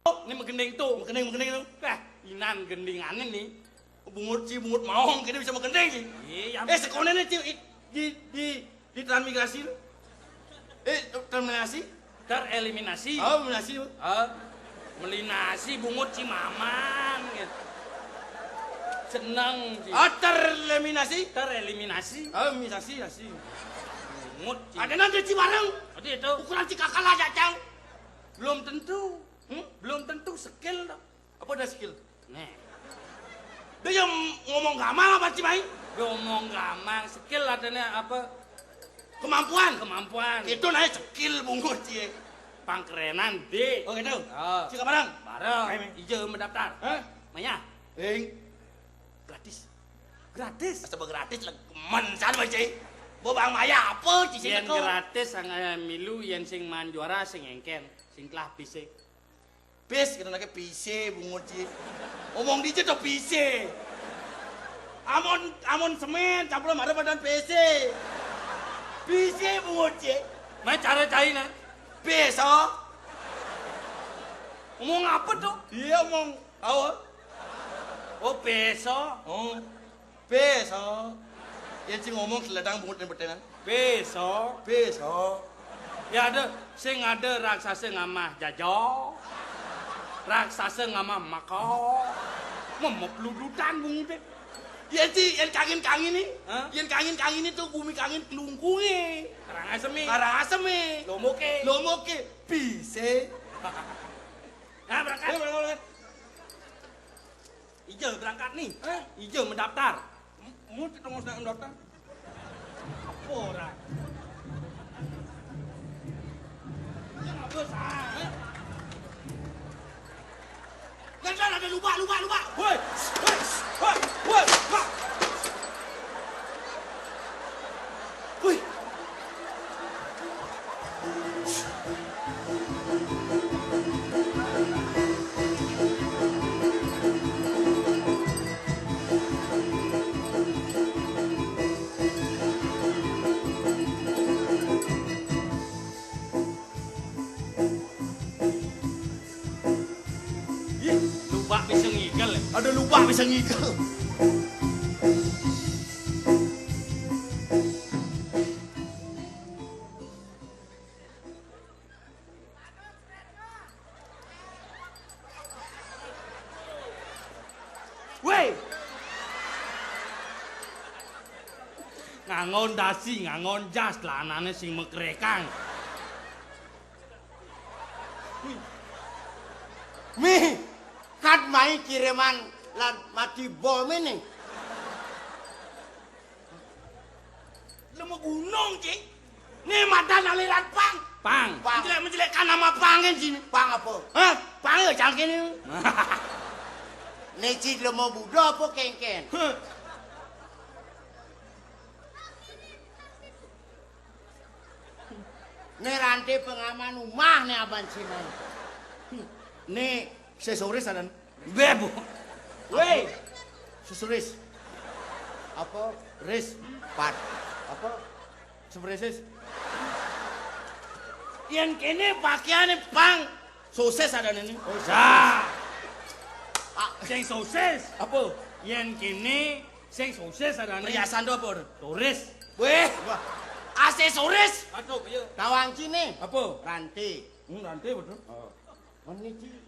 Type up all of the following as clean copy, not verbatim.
Ini menggending tuh. Menggending tuh. Inan gendingannya nih. Bungut maong kita bisa menggending sih. Iya. Sekolahnya di transmigrasi. Terminasi. Tereliminasi. Oh, eliminasi. Melinasi bungut Cimaman gitu. Senang sih. Tereliminasi. Tereliminasi. Eliminasi. Bungut. Ada nanti Cibareng. Tadi itu. Ukuran Cikakal aja, Cang. Belum tentu. Belum tentu skill dong. Apa ada skill? Nih. Dia yang ngomong gamal apa Cimai? Ngomong gampang, skill adanya apa? Kemampuan. Itu naik skill bungut sih. Pangkerenan D. Oh gitu. Cika Bareng. Main. Ijo mendaftar. Maya. Gratis. Asal gratis lah. Kemensan macam. Bobang Maya apa sih? Yang gratis sang milu yang sing man juara sing engken, sing kelah pisik. Pis kita nak PC bungut sih. Ngomong DJ tuh PC. Amon semen campur ada badan PC. PC bungut sih. Mana cara cari nak? Peso. Ngomong apa tuh? Dia ngomong awal. Oh peso. Peso. Yang sih ngomong seledang bungut dan bertenan. Peso. Ya ada, sing ada raksasa ngamah jajo. Raksasa ngamah makau. Memeludutan bungut deh. Yang sih yang kangin nih. Yang kangin itu bumi kangin kelungkungi. Karangasem. Lomoke. Bisa. Nah berangkat. Ijo berangkat nih. Ijo mendaftar. Mau kita mau sedang mendaftar? Apa orang? Jangan besar. Kan ada lupa. Woi. Woi. Lupa bisa ngigel. Ada lupa bisa ngigel. Weh, Ngangon dasi, ngangon jas lah anane sing mekrekang. Mi, kat mai kiriman lan mati bom ini. lu mau gunung cik? Nih madan aliran pang. Pang. Menjelekkan nama pang kan sini. Pang apa? Hah? Pang ya cangkin ini. Neci lo mau budo apa kengken? Nih rantai pengaman rumah nih aban sini. Nih sesoris ada. Bebo. Weh, sesoris. Apa? Ris. Pat. Apa? Sepresis. Yang kene pakaiannya pang. Sosis ada nih. Sa. Sing sosis. Apa? Yang kini sing sosis adane. Perhiasan tuh apa? Turis. Weh, aksesoris. Aduh, iya. Tawang cini. Apa? Rantai. Nanti betul. Menici.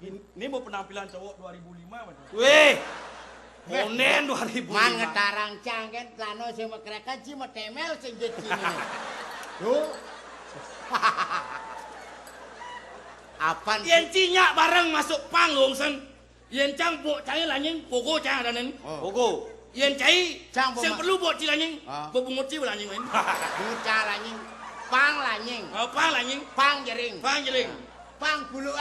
Ini mau penampilan cowok 2005 betul. Weh. Monen 2005. Man ngetarang cangken plano sing mekreka ci metemel sing jet cini. Yo. Apaan? Yang cinyak bareng masuk panggung sen. Yang cang bok cai lanyeng pogo cang ada nih. Pogo. Yang cai Cang yang perlu bok ci lanyeng. Ah. Bebungut ci lanyeng main. Buca lanying. Pang lanying. Apa lanyeng? Pang jering. Pang jeling. Pang bulu.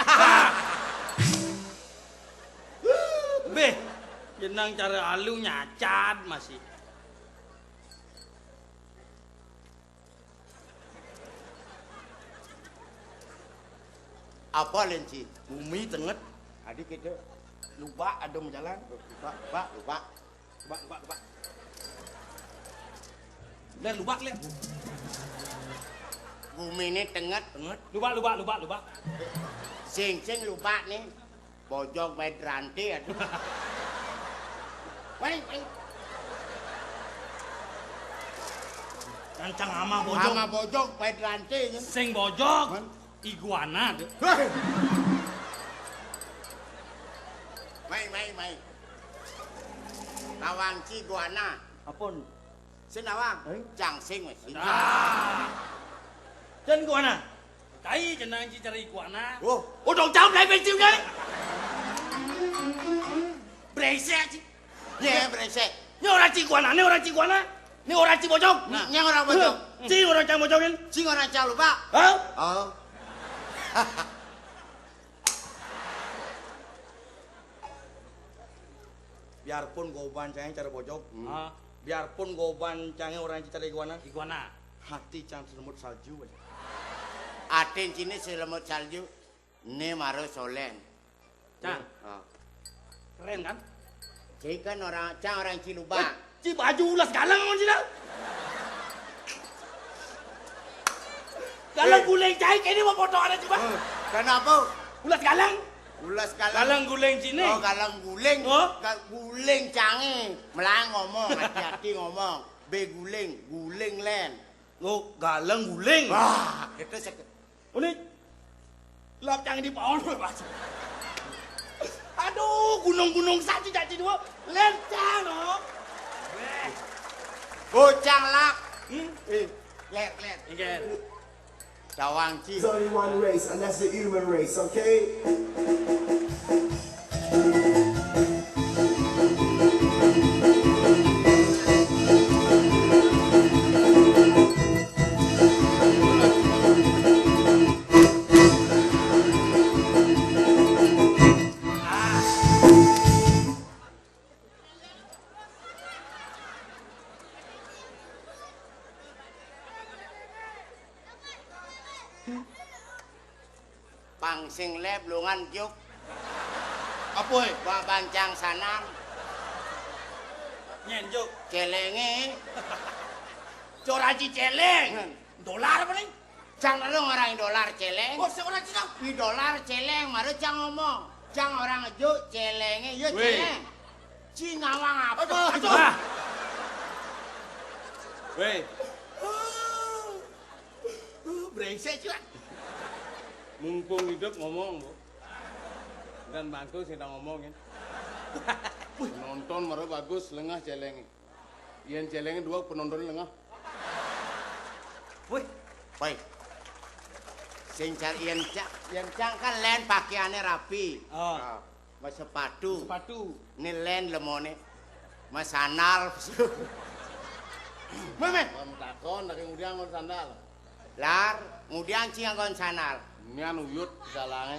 Beh. Jenang cara alu nyacat masih. Apa lenci? Bumi tenget. Adik kita Lupa ada jalan. lupa. Dan lupa lek. kumine tenget. Lupa. Sing lupa nih. Bojong medranti aduh. Weng. Cancang ama bojong. Ama bojong medranti. Sing bojong iguana. Mai. Nawang ci iguana. Apun? Sinawang. Cangsing wis. Chân iguana. Cai jenang ci cari iguana. Oh, dong jawab lai bensin kali. Brengsek ci. Ye brengsek. Ni orang ci iguana. Ni orang ci bojong. Nyang orang bojong. Ci orang cang bojongin. Sing orang cang lupa. Hah? Oh. Biarpun goban cangnya cara bojong. Biarpun goban cangnya orang ci cara iguana. Hati cang selemut salju. Atin sini selemut salju. Ini maru solen. Cang. Oh. Keren kan? Ci kan orang Ciluba. Ci baju ulas galang mon cina. Galang guling cai kayak ini mau foto ada coba. Kenapa? Ulas galang. Ulas galang. Galang guling sini. Oh, galang guling. Oh. Guling cange. Melang ngomong, hati-hati ngomong. Guling len. Oh, galang guling. Wah, itu Ini lap cang di pohon. Aduh, gunung-gunung saja jadi dua. Lencang loh. Bocang lak. Ler. Ingin. Cawang ci. There's only one race, and that's the human race, okay? Pangsing leb lungan juk. Apa eh? Wa bancang sanam. Nyenjuk. Celenge. Coraci celeng. Dolar apa nih? Cang lu orang dolar celeng. Oh, seorang Cina. Di dolar celeng maru cang ngomong. Cang orang juk celenge ya Weh. celeng. Ci ngawang apa? Aduh. Weh. Brengsek Cina. Mumpung hidup ngomong, Bu. Dan bagus kita ngomongin. Penonton maru bagus lengah celeng. Yen celengnya dua penonton lengah. Woi, Woi. Sing cari yang cang kan len pakaiannya rapi. Oh. Mas sepatu. Sepatu. Ini len lemone. Mas sandal. Meme. Kamu takon dari kemudian ngon sandal. Lar, kemudian cing nggon sandal. Ini anu uyut jalangnya.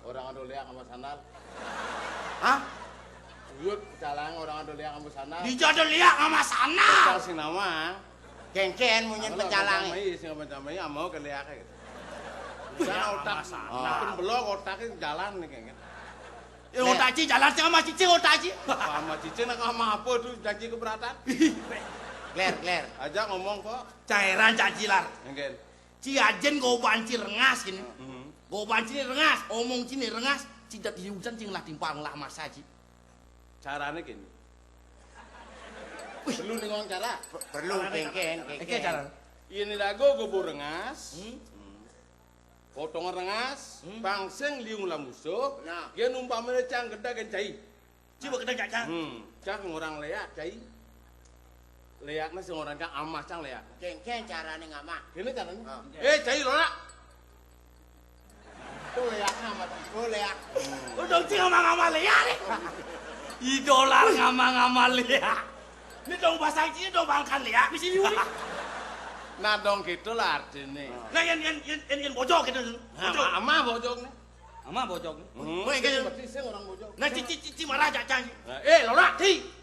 Orang ado liak sama sandal. Hah? Uyut jalangnya orang ado liak sama sandal. dijodoh liak sama sana. Kalau sing nama. Kengken munyin pecalange. Iya sing pencamai amau ke liaknya gitu. Sana otak. Pun belok otaknya jalan nih kayaknya. Ya otak ci jalan sama cicing otak ci. Sama cicing nak sama apa tuh janji keberatan. Gler. Aja ngomong kok. Cairan cacilar. Mungkin. Ci ajen go banci rengas gini. Go banci rengas, omong cini rengas, cidat diusan cing lah timpang lah masa ci. Caranya gini. Perlu nih ngomong cara. Perlu kengken. Oke cara. Ini lagu gobo rengas. Potongan rengas, pangseng liung lah musuh. Nah. Dia numpamnya cang geda kan cai. Coba kita cacang. Cang orang leak cai. Leaknya seorang cang amah cang leak. Kengken carane ngamak. Ini caranya. Oh. Cai lora. Tuh leakna mah. Oh leak. Udah ci ngama-ngama liak nih. Idolar ngama-ngama liak. Ini dong bahasa Cina dong bangkan liak di sini nih. Nah dong gitu lah artinya. Nah yang bojok gitu. Bojok. Amah bojong nih. Ama bojong. Woi kan. Berarti orang bojong. Nah cici marah cacang. Lora. Ti.